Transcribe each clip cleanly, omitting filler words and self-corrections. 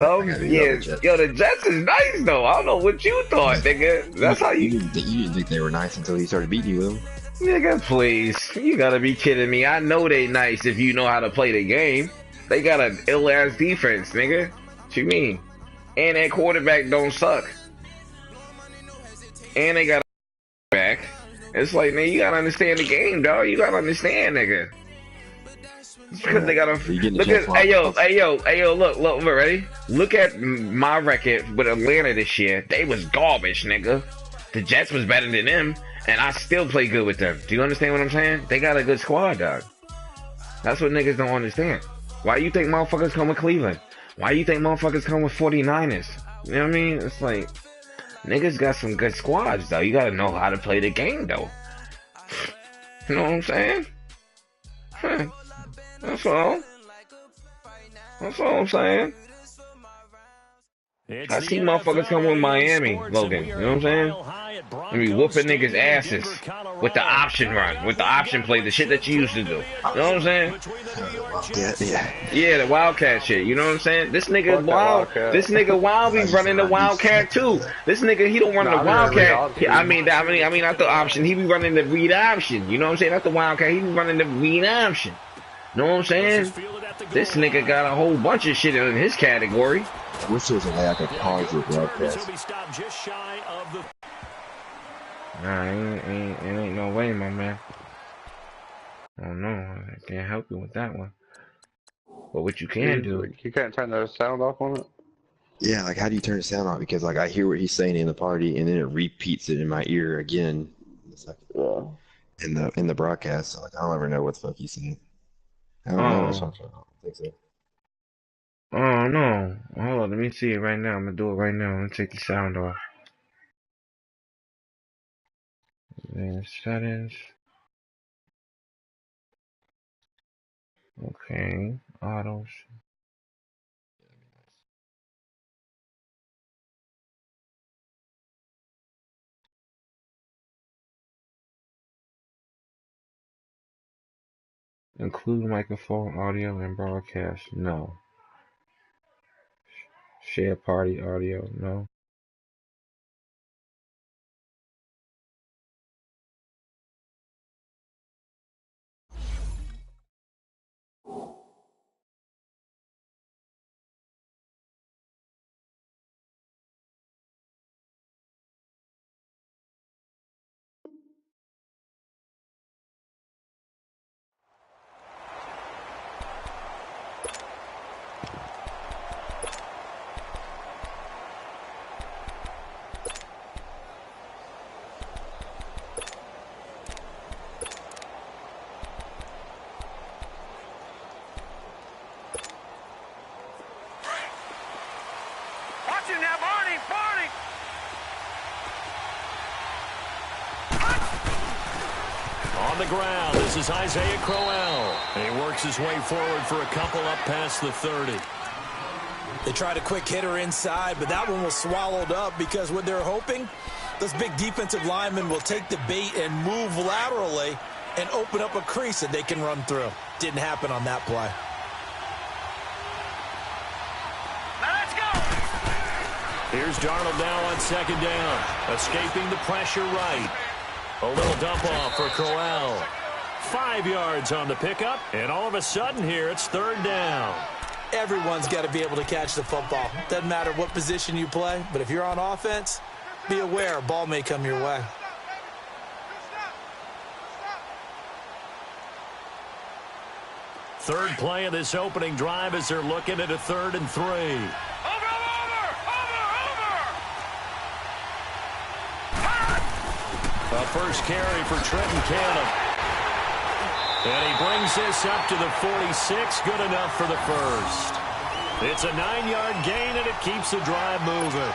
Yeah, yo, the Jets is nice though. I don't know what you thought, nigga. That's how you didn't think they were nice until he started beating you with them. Nigga, please. You gotta be kidding me. I know they nice if you know how to play the game. They got an ill-ass defense, nigga. What you mean? And that quarterback don't suck. And they got a back. It's like, man, you gotta understand the game, dog. You gotta understand, nigga. Because they got a look at hey yo, look, ready? Look at my record with Atlanta this year. They was garbage, nigga. The Jets was better than them, and I still play good with them. Do you understand what I'm saying? They got a good squad, dog. That's what niggas don't understand. Why you think motherfuckers come with Cleveland? Why you think motherfuckers come with 49ers? You know what I mean? It's like niggas got some good squads though. You gotta know how to play the game though. You know what I'm saying? That's all. That's all I'm saying. I see motherfuckers come with Miami, Logan. You know what I'm saying? I mean, whooping niggas' asses with the option run, with the option play, the shit that you used to do. You know what I'm saying? Yeah, the Wildcat shit. You know what I'm saying? This nigga Wild. This nigga Wild be running the Wildcat too. This nigga, he don't run the Wildcat. I mean, not the option. He be running the read option. You know what I'm saying? Not the Wildcat. He be running the read option. You know what I'm saying? This nigga got a whole bunch of shit in his category. I wish there was a way I could pause your broadcast. Nah, it ain't no way, my man. I don't know. I can't help you with that one. But what you can do... You can't turn the sound off on it? Yeah, like how do you turn the sound off? Because like I hear what he's saying in the party, and then it repeats it in my ear again. It's like, in the broadcast. So like I don't ever know what the fuck he's saying. I don't know. I think so. Oh no. Hold on, let me see it right now. I'm gonna do it right now. I'm gonna take the sound off. Then settings. Okay. Autos. Include microphone, audio, and broadcast. No. Share party audio. No. On the ground, this is Isaiah Crowell. And he works his way forward for a couple up past the 30. They tried a quick hitter inside, but that one was swallowed up because what they're hoping, those big defensive linemen will take the bait and move laterally and open up a crease that they can run through. Didn't happen on that play. Here's Darnold now on second down, escaping the pressure right. A little dump off for Crowell. 5 yards on the pickup, and all of a sudden here it's third down. Everyone's got to be able to catch the football. Doesn't matter what position you play, but if you're on offense, be aware a ball may come your way. Third play of this opening drive as they're looking at a 3rd and 3. A first carry for Trenton Cannon. And he brings this up to the 46. Good enough for the first. It's a 9-yard gain, and it keeps the drive moving.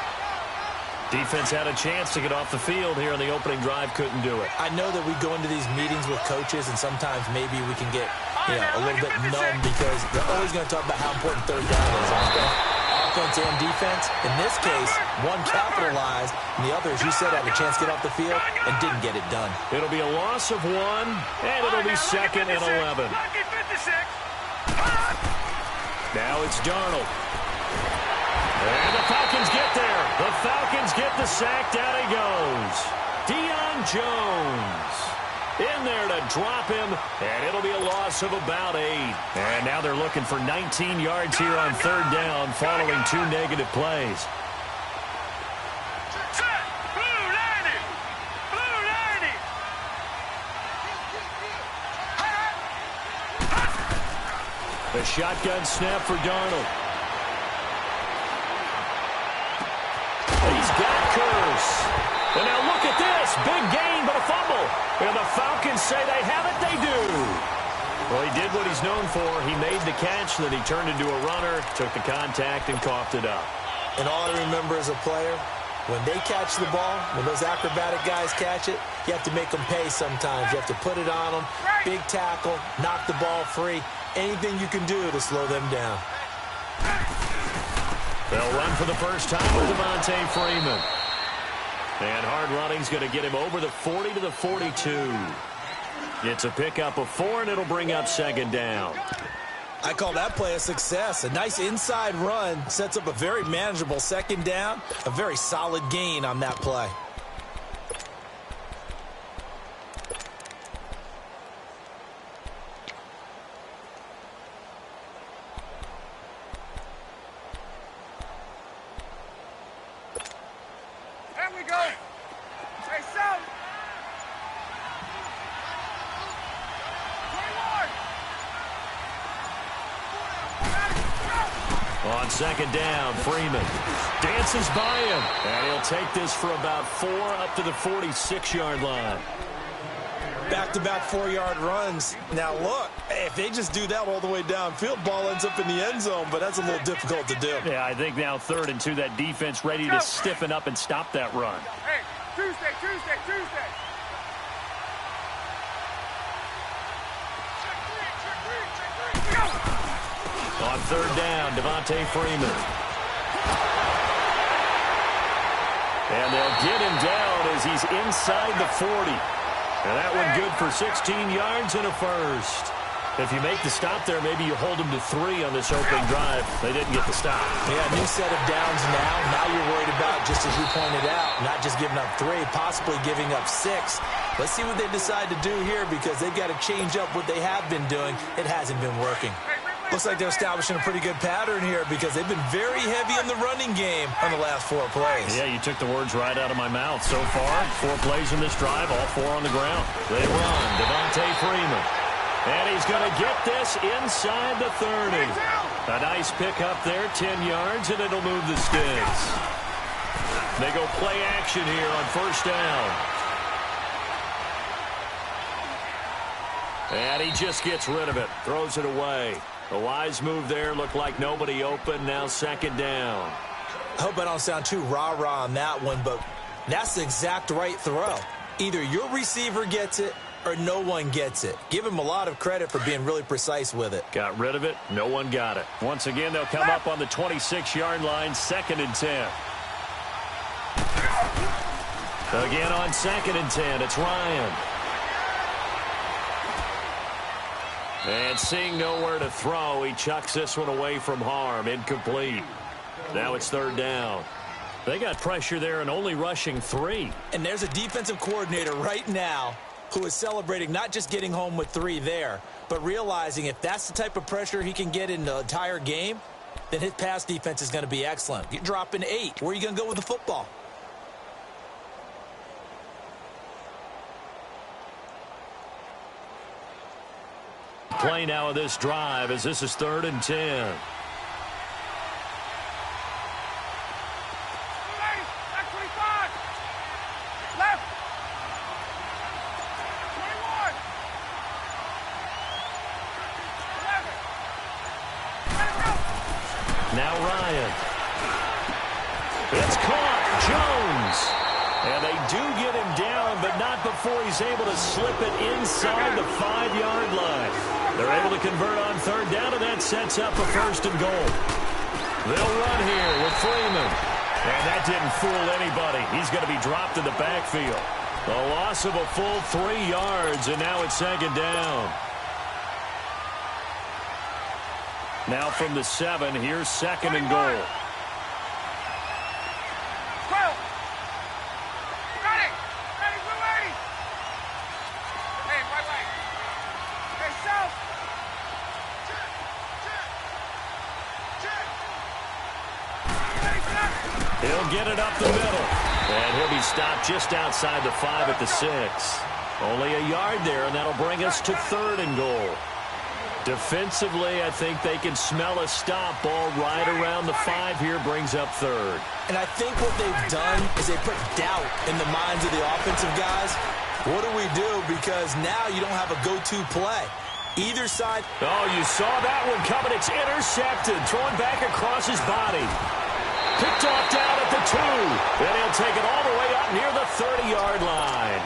Defense had a chance to get off the field here on the opening drive. Couldn't do it. I know that we go into these meetings with coaches, and sometimes maybe we can get a little bit numb because they're always going to talk about how important third down is. Offense and defense. In this case, one capitalized, and the other, as you said, had a chance to get off the field and didn't get it done. It'll be a loss of 1, and it'll be 2nd and 11. Now it's Darnold. the sack. Down he goes. Deion Jones in there to drop him, and it'll be a loss of about 8. And now they're looking for 19 yards here on third down following 2 negative plays. The shotgun snap for Darnold. He's got Curse. And now look at this. Big gain, but a fumble. And the Falcons say they have it. They do. Well, he did what he's known for. He made the catch, then he turned into a runner, took the contact, and coughed it up. And all I remember as a player, when they catch the ball, when those acrobatic guys catch it, you have to make them pay sometimes. You have to put it on them, big tackle, knock the ball free. Anything you can do to slow them down. They'll run for the first time with Devontae Freeman. And hard running's going to get him over the 40 to the 42. It's a pickup of 4, and it'll bring up second down. I call that play a success. A nice inside run sets up a very manageable second down. A very solid gain on that play. On second down, Freeman dances by him, and he'll take this for about 4 up to the 46-yard line. Back-to-back 4-yard runs. Now, look, if they just do that all the way downfield, ball ends up in the end zone, but that's a little difficult to do. Yeah, I think now 3rd and 2, that defense ready to stiffen up and stop that run. Hey, Tuesday. On third down, Devontae Freeman. And they'll get him down as he's inside the 40. And that one good for 16 yards and a first. If you make the stop there, maybe you hold them to 3 on this opening drive. They didn't get the stop. Yeah, new set of downs now. Now you're worried about, just as you pointed out, not just giving up 3, possibly giving up 6. Let's see what they decide to do here, because they've got to change up what they have been doing. It hasn't been working. Looks like they're establishing a pretty good pattern here, because they've been very heavy in the running game on the last 4 plays. Yeah, you took the words right out of my mouth. So far, 4 plays in this drive, all 4 on the ground. They run, Devontae Freeman. And he's going to get this inside the 30. A nice pickup there, 10 yards, and it'll move the sticks. They go play action here on first down. And he just gets rid of it, throws it away. A wise move there, looked like nobody open, now second down. I hope I don't sound too rah-rah on that one, but that's the exact right throw. Either your receiver gets it or no one gets it. Give him a lot of credit for being really precise with it. Got rid of it, no one got it. Once again, they'll come up on the 26-yard line, 2nd and 10. Again on 2nd and 10, it's Ryan. And seeing nowhere to throw, he chucks this one away from harm. Incomplete. Now it's 3rd down. They got pressure there and only rushing 3. And there's a defensive coordinator right now who is celebrating not just getting home with 3 there, but realizing if that's the type of pressure he can get in the entire game, then his pass defense is going to be excellent. You're dropping 8. Where are you going to go with the football? Play now of this drive as this is 3rd and 10. Now Ryan. It's caught. Jones. And they do get him down, but not before he's able to slip it inside the 5-yard line. They're able to convert on 3rd down, and that sets up a 1st and goal. They'll run here with Freeman. And that didn't fool anybody. He's going to be dropped in the backfield. A loss of a full 3 yards, and now it's 2nd down. Now from the 7, here's 2nd and goal. He'll get it up the middle. And he'll be stopped just outside the 5 at the 6. Only a yard there, and that'll bring us to 3rd and goal. Defensively, I think they can smell a stop. Ball right around the 5 here brings up 3rd. And I think what they've done is they put doubt in the minds of the offensive guys. What do we do? Because now you don't have a go-to play. Either side. Oh, you saw that one coming. It's intercepted. Thrown back across his body. Picked off down at the 2. Then he'll take it all the way up near the 30-yard line.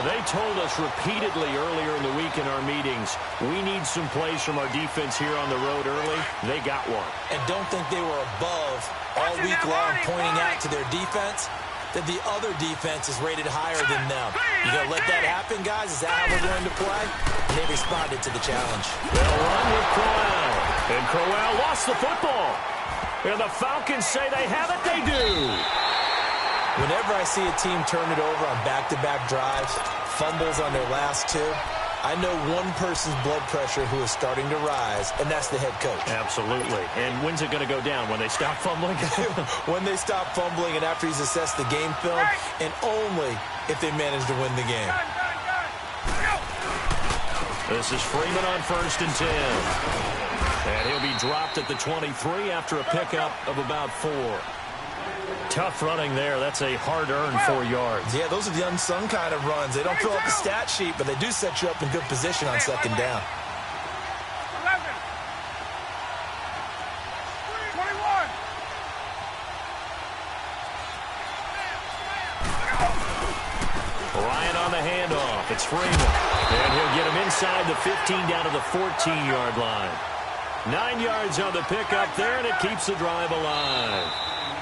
They told us repeatedly earlier in the week in our meetings, we need some plays from our defense here on the road early. They got one. And don't think they were above all week long pointing out to their defense that the other defense is rated higher than them. You going to let that happen, guys? Is that how we're going to play? And they responded to the challenge. They'll run with Crowell. And Crowell lost the football. And the Falcons say they have it. They do. Whenever I see a team turn it over on back-to-back drives, fumbles on their last 2, I know one person's blood pressure who is starting to rise, and that's the head coach. Absolutely. And when's it going to go down? When they stop fumbling? When they stop fumbling and after he's assessed the game film, and only if they manage to win the game. This is Freeman on 1st and 10. And he'll be dropped at the 23 after a pickup of about 4. Tough running there. That's a hard-earned 4 yards. Yeah, those are the unsung kind of runs. They don't fill out the stat sheet, but they do set you up in good position on 2nd down. 21. Ryan on the handoff. It's Freeman. And he'll get him inside the 15 down to the 14-yard line. 9 yards on the pickup there, and it keeps the drive alive.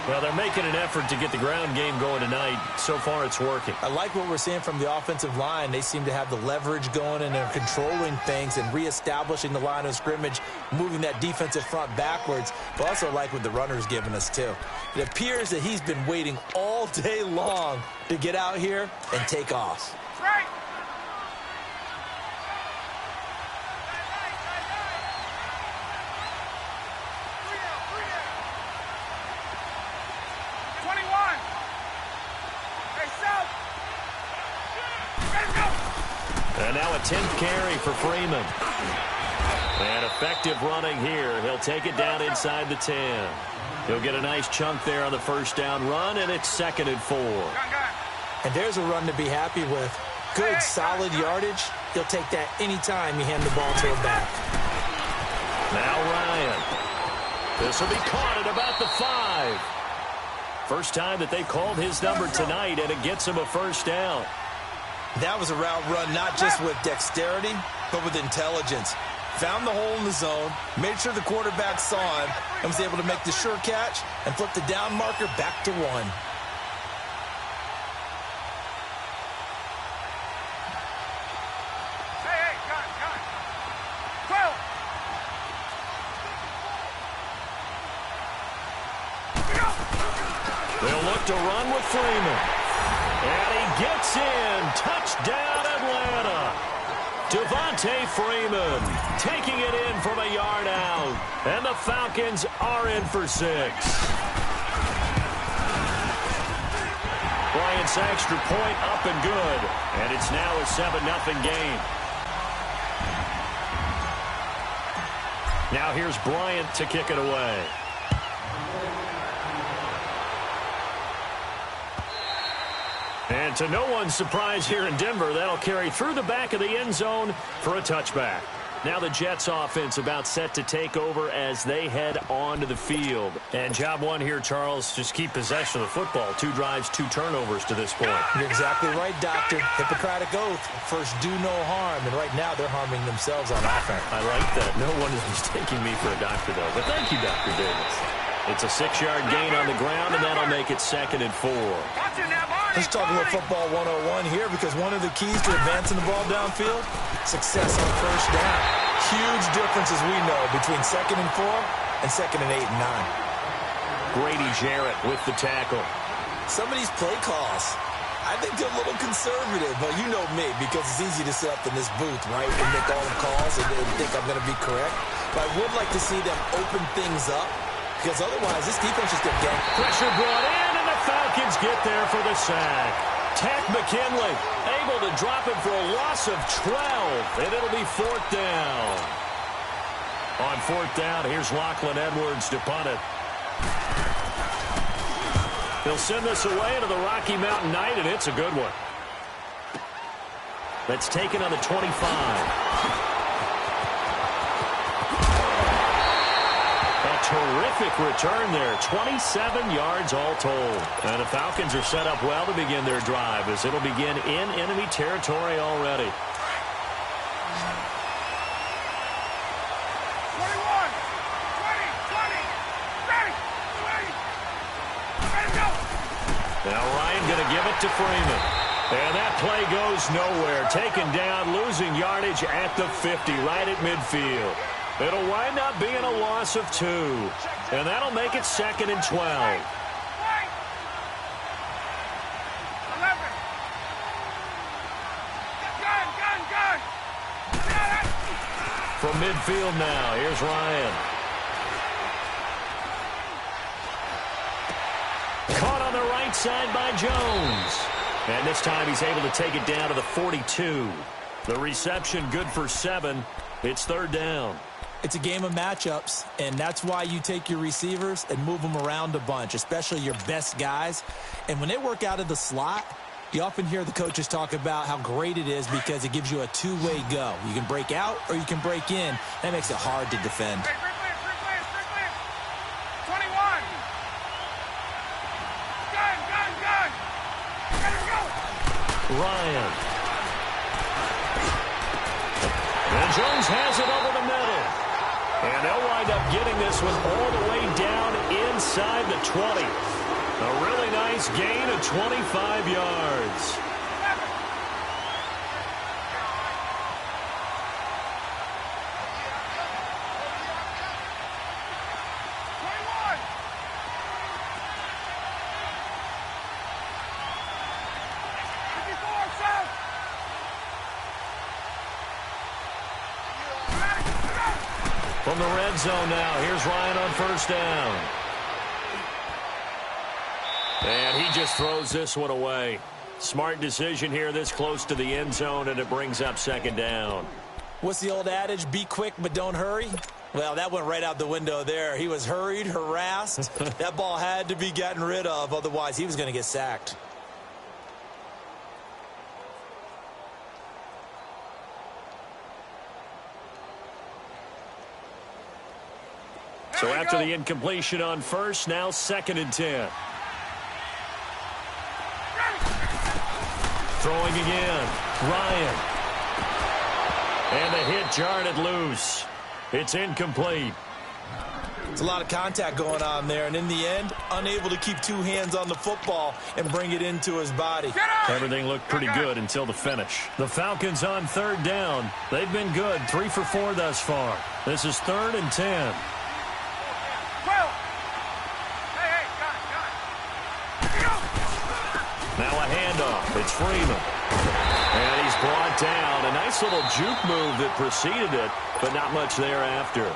Well, they're making an effort to get the ground game going tonight. So far, it's working. I like what we're seeing from the offensive line. They seem to have the leverage going, and they're controlling things and reestablishing the line of scrimmage, moving that defensive front backwards. But also like what the runner's giving us, too. It appears that he's been waiting all day long to get out here and take off. Right. And now a 10th carry for Freeman. And effective running here. He'll take it down inside the 10. He'll get a nice chunk there on the 1st down run, and it's 2nd and 4. And there's a run to be happy with. Good, solid yardage. He'll take that anytime you hand the ball to him back. Now Ryan. This will be caught at about the 5. First time that they called his number tonight, and it gets him a 1st down. That was a route run not just with dexterity, but with intelligence. Found the hole in the zone, made sure the quarterback saw him, and was able to make the sure catch and flip the down marker back to 1. Hey, got it. 12. They'll look to run with Freeman. And he gets in. Touchdown, Atlanta. Devontae Freeman taking it in from a yard out. And the Falcons are in for 6. Bryant's extra point up and good. And it's now a 7-0 game. Now here's Bryant to kick it away. And to no one's surprise here in Denver, that'll carry through the back of the end zone for a touchback. Now the Jets offense about set to take over as they head onto the field. And job one here, Charles, just keep possession of the football. 2 drives, 2 turnovers to this point. You're exactly right, Doctor. Hippocratic oath. First, do no harm. And right now, they're harming themselves on offense. I like that. No one is mistaking me for a doctor, though. But thank you, Dr. Davis. It's a 6-yard gain on the ground, and that'll make it 2nd and 4. Let's talk a little football 101 here, because one of the keys to advancing the ball downfield, success on 1st down. Huge difference, as we know, between 2nd and 4 and 2nd and 8 and 9. Grady Jarrett with the tackle. Some of these play calls, I think they're a little conservative, but you know me, because it's easy to sit up in this booth, right, and make all the calls and think I'm going to be correct. But I would like to see them open things up, because otherwise this defense just get ganked. Pressure brought in, and the Falcons get there for the sack. Tech McKinley able to drop it for a loss of 12, and it'll be 4th down. On 4th down, here's Lachlan Edwards to punt it. He'll send this away to the Rocky Mountain Knight, and it's a good one. That's taken on the 25. Terrific return there. 27 yards all told. And the Falcons are set up well to begin their drive as it'll begin in enemy territory already. 21, 20, 20, ready, go. Now Ryan going to give it to Freeman. And that play goes nowhere. Taken down, losing yardage at the 50, right at midfield. It'll wind up being a loss of 2. And that'll make it 2nd and 12. 11. Gun. From midfield now, here's Ryan. Caught on the right side by Jones. And this time he's able to take it down to the 42. The reception good for 7. It's 3rd down. It's a game of matchups, and that's why you take your receivers and move them around a bunch, especially your best guys. And when they work out of the slot, you often hear the coaches talk about how great it is because it gives you a two-way go. You can break out or you can break in. That makes it hard to defend. Hey, 21. Gun. Ready to go. Ryan. And Jones has it over the middle. And they'll wind up getting this one all the way down inside the 20. A really nice gain of 25 yards. From the red zone now, here's Ryan on 1st down. And he just throws this one away. Smart decision here this close to the end zone, and it brings up 2nd down. What's the old adage? Be quick, but don't hurry. Well, that went right out the window there. He was hurried, harassed. That ball had to be gotten rid of, otherwise he was going to get sacked. So after the incompletion on 1st, now 2nd and 10. Throwing again. Ryan. And the hit jarred it loose. It's incomplete. It's a lot of contact going on there, and in the end, unable to keep 2 hands on the football and bring it into his body. Everything looked pretty good until the finish. The Falcons on 3rd down. They've been good, 3 for 4 thus far. This is 3rd and 10. Now a handoff. It's Freeman. And he's brought down. A nice little juke move that preceded it, but not much thereafter.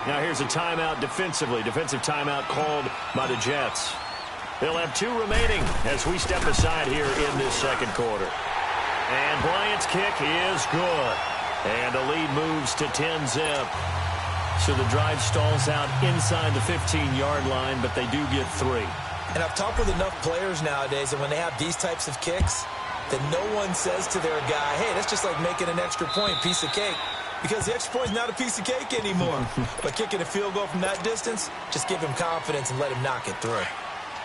Now here's a timeout defensively. Defensive timeout called by the Jets. They'll have 2 remaining as we step aside here in this 2nd quarter. And Bryant's kick is good. And the lead moves to 10-zip. So the drive stalls out inside the 15-yard line, but they do get 3. And I've talked with enough players nowadays that when they have these types of kicks, that no one says to their guy, hey, that's just like making an extra point, piece of cake. Because the extra point is not a piece of cake anymore. But kicking a field goal from that distance, just give him confidence and let him knock it through.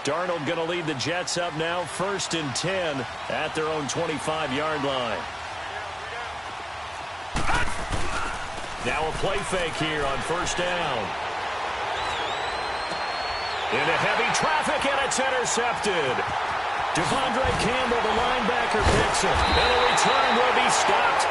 Darnold going to lead the Jets up now, 1st and 10 at their own 25-yard line. Now a play fake here on 1st down. Into heavy traffic, and it's intercepted. Devondre Campbell, the linebacker, picks it. And a return will be stopped.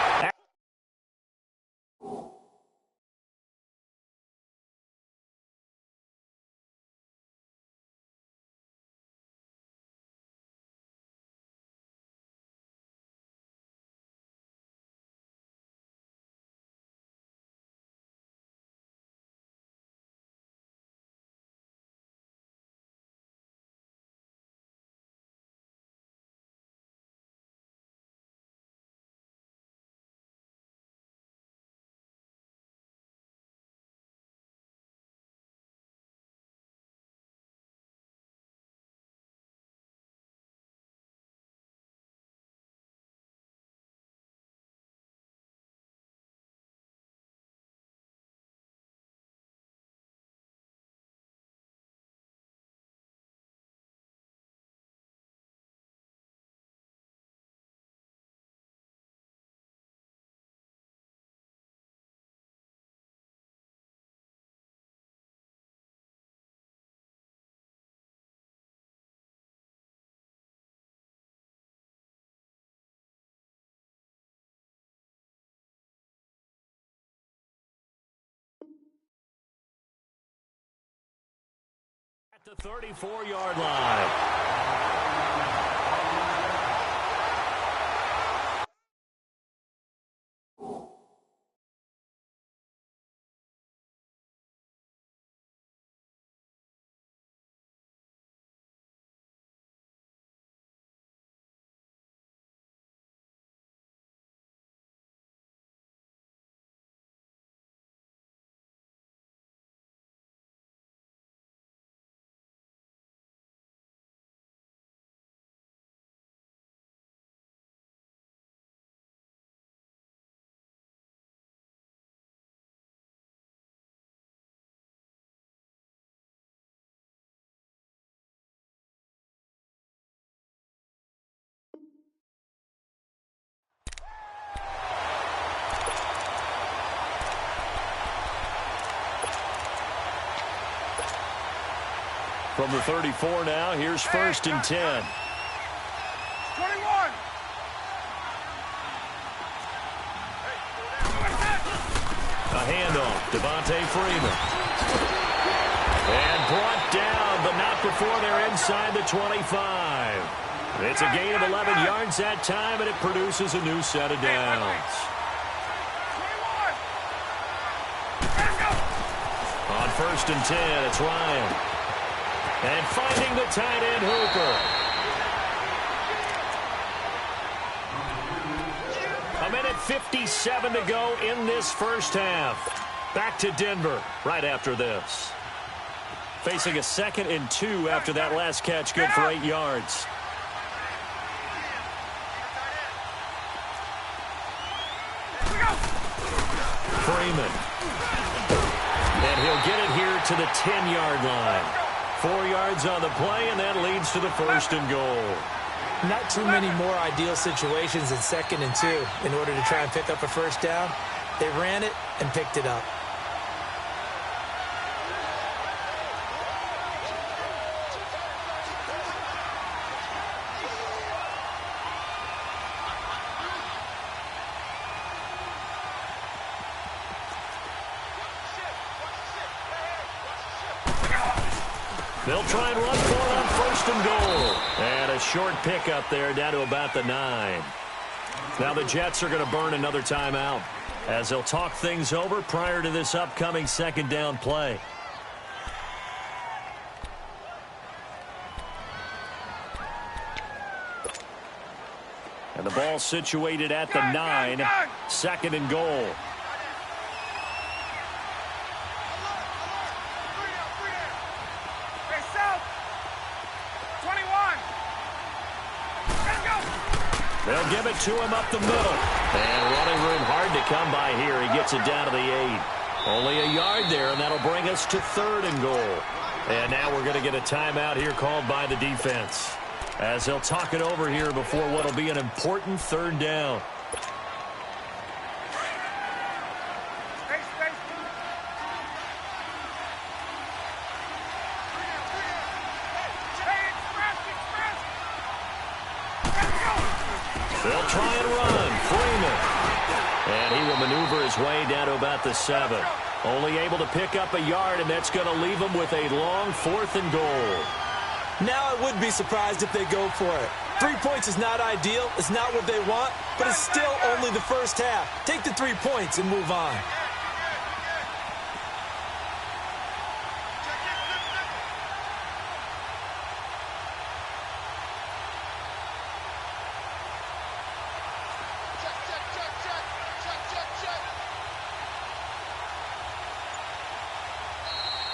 At the 34-yard line. From the 34 now, here's 1st and 10. 21. A handoff, Devontae Freeman. And brought down, but not before they're inside the 25. It's a gain of 11 yards that time, and it produces a new set of downs. 21. On 1st and 10, it's Ryan. And finding the tight end, Hooper. A minute 57 to go in this first half. Back to Denver right after this. Facing a 2nd and 2 after that last catch, good for 8 yards. Freeman. And he'll get it here to the 10-yard line. 4 yards on the play, and that leads to the 1st and goal. Not too many more ideal situations in 2nd and 2 in order to try and pick up a first down. They ran it and picked it up. They'll try and run for it on 1st and goal. And a short pickup there down to about the 9. Now the Jets are going to burn another timeout as they'll talk things over prior to this upcoming 2nd down play. And the ball situated at the 9. 2nd and goal. They'll give it to him up the middle. And running room hard to come by here. He gets it down to the 8. Only a yard there, and that'll bring us to 3rd and goal. And now we're going to get a timeout here called by the defense, as they'll talk it over here before what will be an important 3rd down. They'll try and run. Freeman. And he will maneuver his way down to about the 7. Only able to pick up a yard, and that's going to leave him with a long 4th and goal. Now I would be surprised if they go for it. 3 points is not ideal. It's not what they want, but it's still only the first half. Take the 3 points and move on.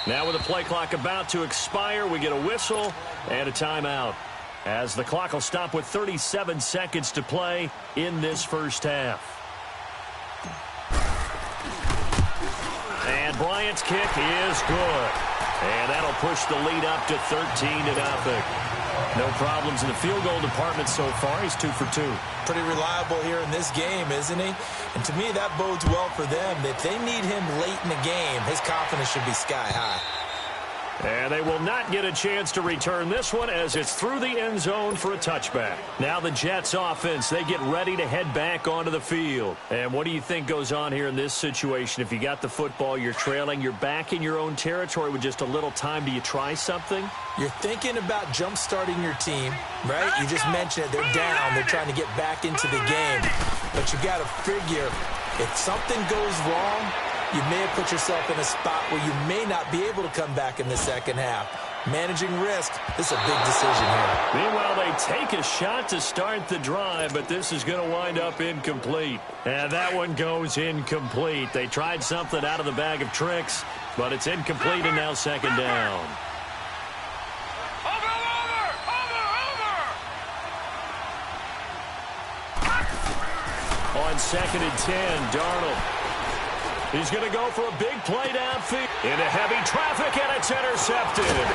Now with the play clock about to expire, we get a whistle and a timeout, as the clock will stop with 37 seconds to play in this first half. And Bryant's kick is good. And that'll push the lead up to 13-0. No problems in the field goal department so far. He's 2 for 2. Pretty reliable here in this game, isn't he? And to me, that bodes well for them. If they need him late in the game, his confidence should be sky high. And they will not get a chance to return this one as it's through the end zone for a touchback. Now the Jets offense, they get ready to head back onto the field. And what do you think goes on here in this situation? If you got the football, you're trailing, you're back in your own territory with just a little time. Do you try something? You're thinking about jump-starting your team, right? You just mentioned it. They're down. They're trying to get back into the game. But you got to figure if something goes wrong, you may have put yourself in a spot where you may not be able to come back in the second half. Managing risk, this is a big decision here. Meanwhile, they take a shot to start the drive, but this is going to wind up incomplete. And that one goes incomplete. They tried something out of the bag of tricks, but it's incomplete and now second down. On 2nd and 10, Darnold. He's going to go for a big play downfield. Into heavy traffic, and it's intercepted.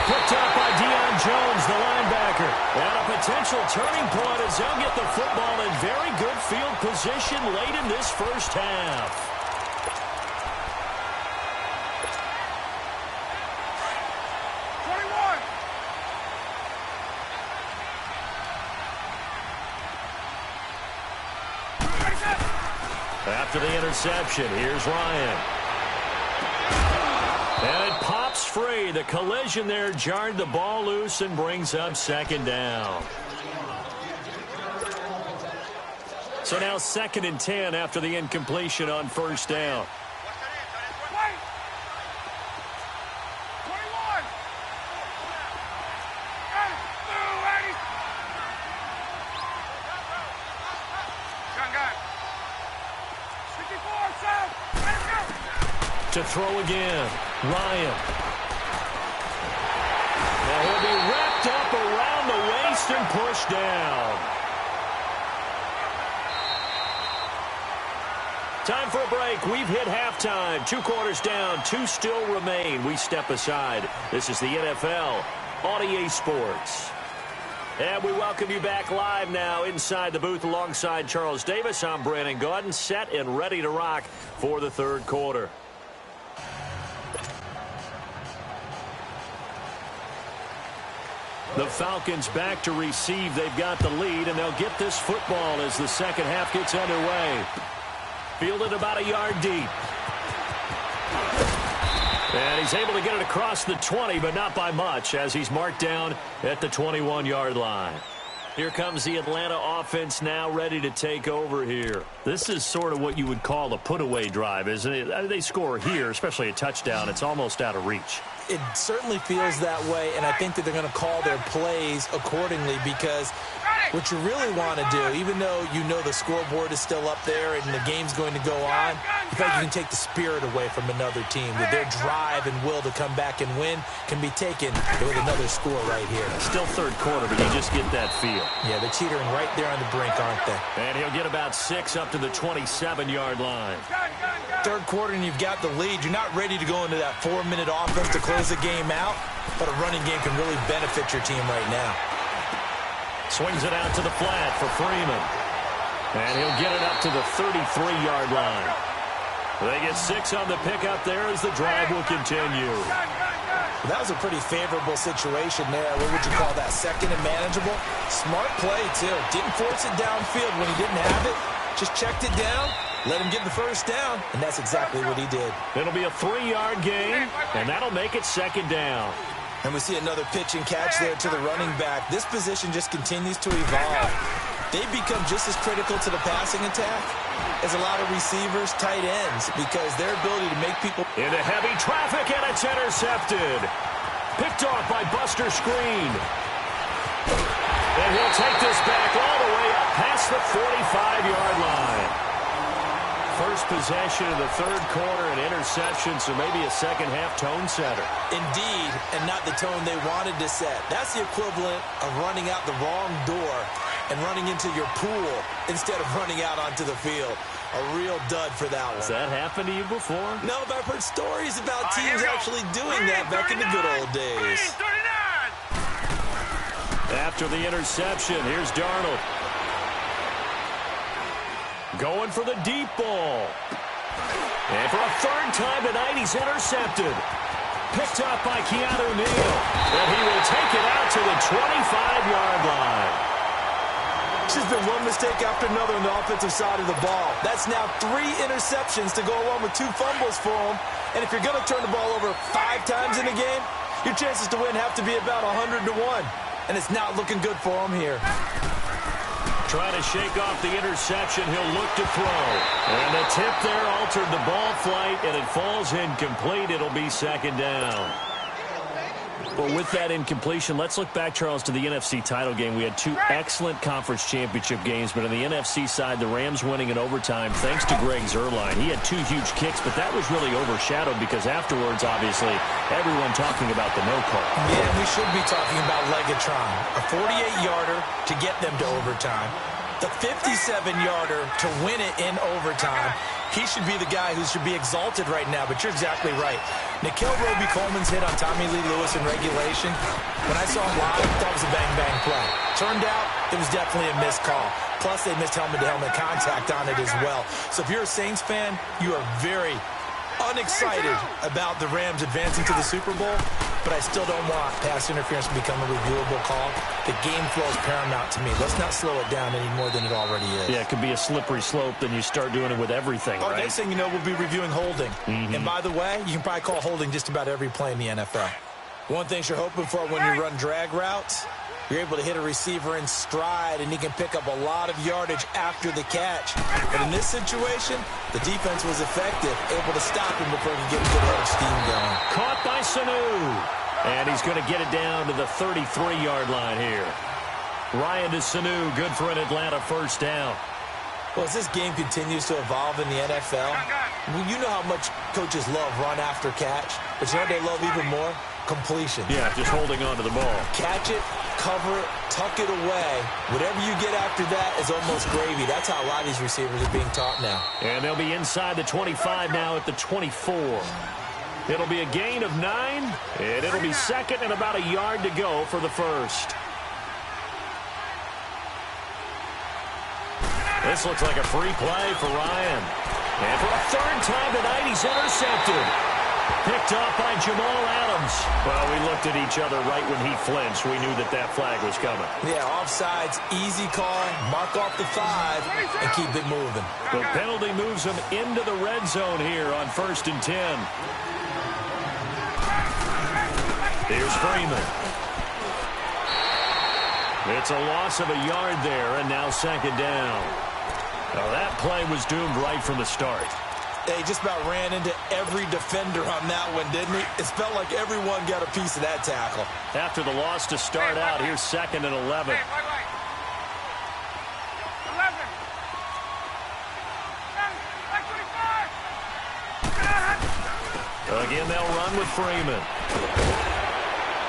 Picked up by Deion Jones, the linebacker. And a potential turning point as they'll get the football in very good field position late in this first half. After the interception, here's Ryan. And it pops free. The collision there jarred the ball loose and brings up second down. So now 2nd and 10 after the incompletion on first down. To throw again, Ryan. Now he'll be wrapped up around the waist and pushed down. Time for a break. We've hit halftime. 2 quarters down, 2 still remain. We step aside. This is the NFL on EA Sports. And we welcome you back live now inside the booth alongside Charles Davis. I'm Brandon Gaudin, set and ready to rock for the third quarter. The Falcons back to receive. They've got the lead, and they'll get this football as the second half gets underway. Fielded about a yard deep. And he's able to get it across the 20, but not by much, as he's marked down at the 21-yard line. Here comes the Atlanta offense now ready to take over here. This is sort of what you would call a put-away drive, isn't it? They score here, especially a touchdown. It's almost out of reach. It certainly feels that way, and I think that they're going to call their plays accordingly because what you really want to do, even though you know the scoreboard is still up there and the game's going to go on, you feel like you can take the spirit away from another team, that their drive and will to come back and win can be taken with another score right here. Still third quarter, but you just get that feel. Yeah, they're teetering right there on the brink, aren't they? And he'll get about 6 up to the 27-yard line. Third quarter and you've got the lead. You're not ready to go into that 4-minute offense to close the game out, but a running game can really benefit your team right now. Swings it out to the flat for Freeman. And he'll get it up to the 33-yard line. They get 6 on the pickup there as the drive will continue. Well, that was a pretty favorable situation there. What would you call that? Second and manageable? Smart play, too. Didn't force it downfield when he didn't have it. Just checked it down, let him get the first down, and that's exactly what he did. It'll be a 3-yard gain, and that'll make it second down. And we see another pitch and catch there to the running back. This position just continues to evolve. They've become just as critical to the passing attack as a lot of receivers, tight ends, because their ability to make people... Into heavy traffic, and it's intercepted. Picked off by Buster Screen. And he'll take this back all the way up past the 45-yard line. First possession of the third quarter, an interception, so maybe a second-half tone setter. Indeed, and not the tone they wanted to set. That's the equivalent of running out the wrong door and running into your pool instead of running out onto the field. A real dud for that one. Has that happened to you before? No, but I've heard stories about teams actually doing that back in the good old days. After the interception, here's Darnold. Going for the deep ball. And for a third time tonight, he's intercepted. picked up by Keanu Neal. And he will take it out to the 25-yard line. It's just been one mistake after another on the offensive side of the ball. That's now 3 interceptions to go along with 2 fumbles for him. And if you're going to turn the ball over 5 times in a game, your chances to win have to be about 100 to 1. And it's not looking good for him here. Trying to shake off the interception. He'll look to throw. And the tip there altered the ball flight, and it falls incomplete. It'll be second down. Well, with that incompletion, let's look back, Charles, to the NFC title game. We had 2 excellent conference championship games, but on the NFC side, the Rams winning in overtime thanks to Greg Zuerlein. He had 2 huge kicks, but that was really overshadowed because afterwards, obviously, everyone talking about the no call. Yeah, we should be talking about Legatron. A 48-yarder to get them to overtime. The 57-yarder to win it in overtime. He should be the guy who should be exalted right now, but you're exactly right. Nikhil Roby-Coleman's hit on Tommy Lee Lewis in regulation. When I saw him live, I thought it was a bang-bang play. Turned out, it was definitely a missed call. Plus, they missed helmet-to-helmet contact on it as well. So if you're a Saints fan, you are very unexcited about the Rams advancing to the Super Bowl, but I still don't want pass interference to become a reviewable call. The game flow is paramount to me. Let's not slow it down any more than it already is. Yeah, it could be a slippery slope, then you start doing it with everything, right? Next thing you know, we'll be reviewing holding. And by the way, you can probably call holding just about every play in the NFL. One thing you're hoping for when you run drag routes, you're able to hit a receiver in stride, and he can pick up a lot of yardage after the catch. But in this situation, the defense was effective, able to stop him before he could get a good head of steam going. Caught by Sanu. And he's going to get it down to the 33-yard line here. Ryan to Sanu, good for an Atlanta first down. Well, as this game continues to evolve in the NFL, you know how much coaches love run after catch, but you know what they love even more? Completion. Yeah, just holding on to the ball. Catch it, cover it, tuck it away. Whatever you get after that is almost gravy. That's how a lot of these receivers are being taught now. And they'll be inside the 25 now at the 24. It'll be a gain of 9, and it'll be second and about a yard to go for the first. This looks like a free play for Ryan. And for a 3rd time tonight, he's intercepted. Picked off by Jamal Adams. Well, we looked at each other right when he flinched. We knew that that flag was coming. Yeah, offsides, easy call, mark off the 5, and keep it moving. The penalty moves him into the red zone here on 1st and 10. Here's Freeman. It's a loss of a yard there, and now second down. Now that play was doomed right from the start. They just about ran into every defender on that one, didn't he? It felt like everyone got a piece of that tackle. After the loss to start out, here's 2nd and 11. Again, they'll run with Freeman.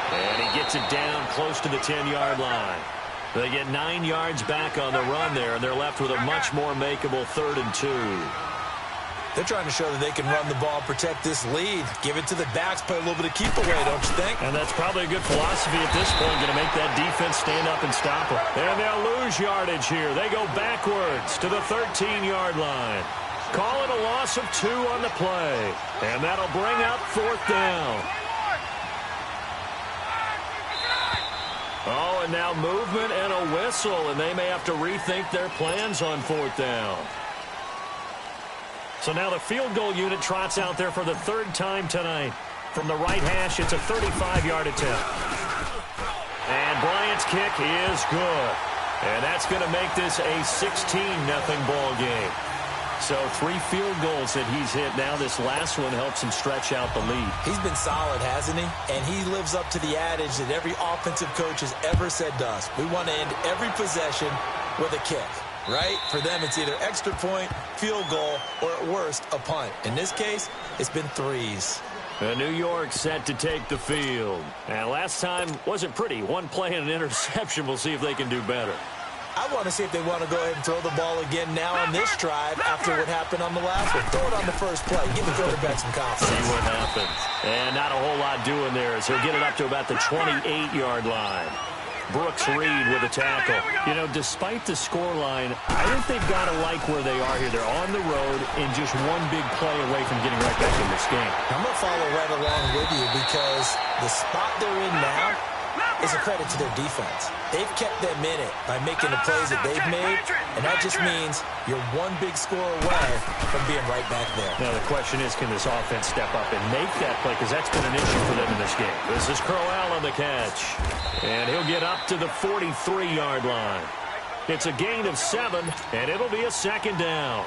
And he gets it down close to the 10-yard line. They get 9 yards back on the run there, and they're left with a much more makeable 3rd and 2. They're trying to show that they can run the ball, protect this lead, give it to the backs, play a little bit of keep away, don't you think? And that's probably a good philosophy at this point, going to make that defense stand up and stop them. And they'll lose yardage here. They go backwards to the 13-yard line. Call it a loss of 2 on the play. And that'll bring up 4th down. Oh, and now movement and a whistle, and they may have to rethink their plans on 4th down. So now the field goal unit trots out there for the 3rd time tonight. From the right hash, it's a 35-yard attempt. And Bryant's kick is good. And that's going to make this a 16-0 ball game. So 3 field goals that he's hit now. This last one helps him stretch out the lead. He's been solid, hasn't he? And he lives up to the adage that every offensive coach has ever said to us. We want to end every possession with a kick, right? For them, it's either extra point, field goal, or at worst, a punt. In this case, it's been 3s. New York set to take the field. And last time wasn't pretty. 1 play and an interception. We'll see if they can do better. I want to see if they want to go ahead and throw the ball again now on this drive after what happened on the last one. Throw it on the first play. Give the quarterback some confidence. See what happens. And not a whole lot doing there as he'll get it up to about the 28-yard line. Brooks Reed with a tackle. You know, despite the scoreline, I think they've got to like where they are here. They're on the road and just one big play away from getting right back in this game. I'm going to follow right along with you because the spot they're in now is a credit to their defense. They've kept them in it by making the plays that they've made, and that just means you're one big score away from being right back there. Now, the question is, can this offense step up and make that play? Because that's been an issue for them in this game. This is Crowell on the catch, and he'll get up to the 43-yard line. It's a gain of 7, and it'll be a second down.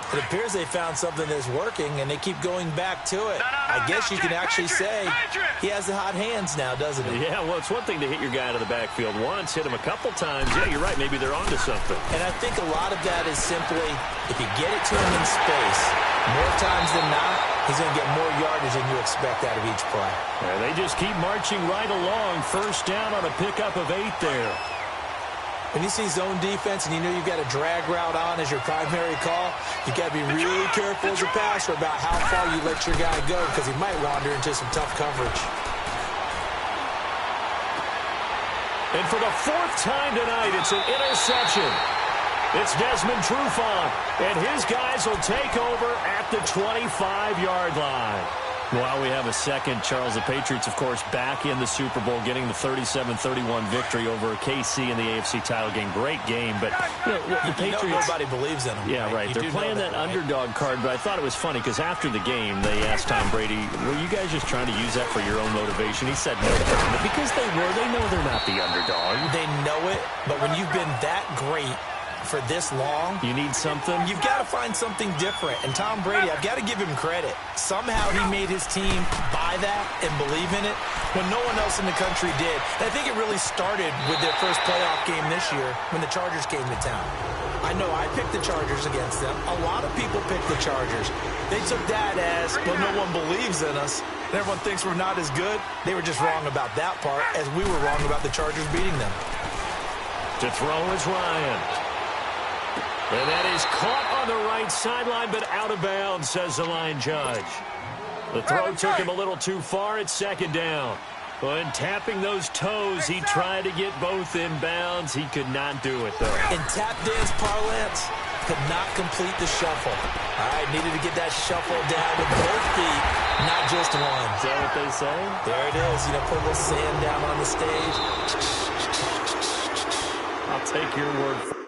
It appears they found something that's working, and they keep going back to it. I guess you can actually say he has the hot hands now, doesn't he? Yeah, well, it's one thing to hit your guy out of the backfield once, hit him a couple times. Yeah, you're right. Maybe they're onto something. And I think a lot of that is simply if you get it to him in space, more times than not, he's going to get more yardage than you expect out of each play. Yeah, they just keep marching right along. First down on a pickup of 8 there. When you see zone defense and you know you've got a drag route on as your primary call, you've got to be really careful as a passer about how far you let your guy go because he might wander into some tough coverage. And for the 4th time tonight, it's an interception. It's Desmond Trufant, and his guys will take over at the 25-yard line. While we have a second, Charles, the Patriots, of course, back in the Super Bowl, getting the 37-31 victory over KC in the AFC title game. Great game, but you know, the Patriots... nobody believes in them. Yeah, right. They're playing that underdog card, but I thought it was funny because after the game, they asked Tom Brady, were you guys just trying to use that for your own motivation? He said no, because they were. They know they're not the underdog. They know it, but when you've been that great for this long, you need something. You've got to find something different. And Tom Brady, I've got to give him credit. Somehow he made his team buy that and believe in it when no one else in the country did. And I think it really started with their first playoff game this year when the Chargers came to town. I know I picked the Chargers against them. A lot of people picked the Chargers. They took that as, well, no one believes in us. And everyone thinks we're not as good. They were just wrong about that part, as we were wrong about the Chargers beating them. To throw is Ryan. And that is caught on the right sideline, but out of bounds, says the line judge. The throw took him a little too far at second down. When tapping those toes, he tried to get both in bounds. He could not do it, though. In tap dance parlance, could not complete the shuffle. All right, needed to get that shuffle down with both feet, not just one. Is that what they say? There it is. You know, put a little sand down on the stage. I'll take your word for it.